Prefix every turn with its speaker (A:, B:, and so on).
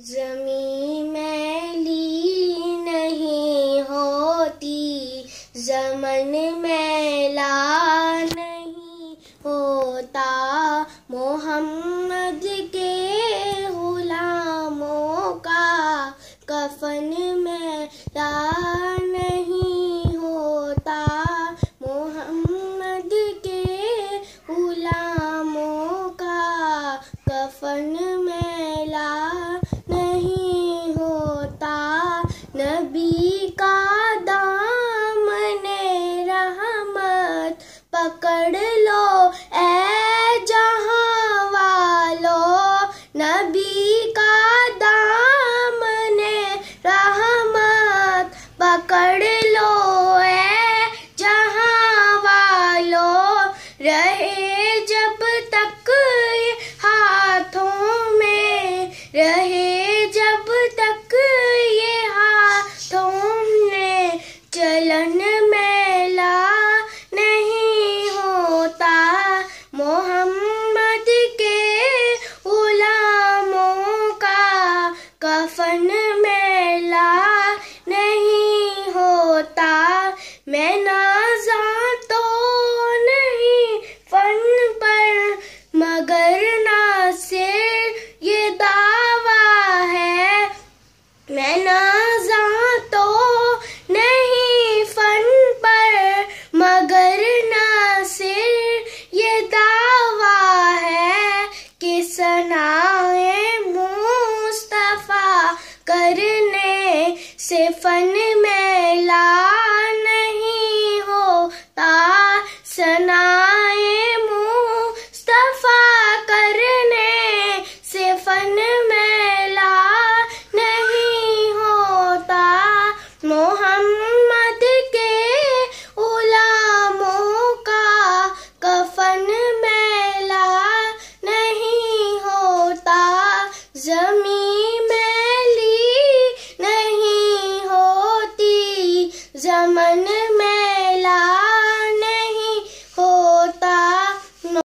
A: ज़मीं मैली नहीं होती, ज़मन मैला नहीं होता। मोहम्मद के गुलामों का कफन मैला नहीं होता। मोहम्मद के गुलामों का कफन मैला नहीं होता। नबी का दामने रहमत पकड़ लो ऐ जहां वालों। नबी का दामने रहमत पकड़ लो ऐ जहां वालों। रहे जब तक ये हाथों में, रहे जब तक ये हाथों में, चलन मैला नहीं होता। मोहम्मद के गुलामों का कफन मैला नहीं होता। मैं नाज़ा तो नहीं फन पर, मगर नासिर ये दावा है। मैं नाज़ा तो नहीं फन पर, मगर नासिर ये दावा है कि सनाए मुस्तफा करने से फन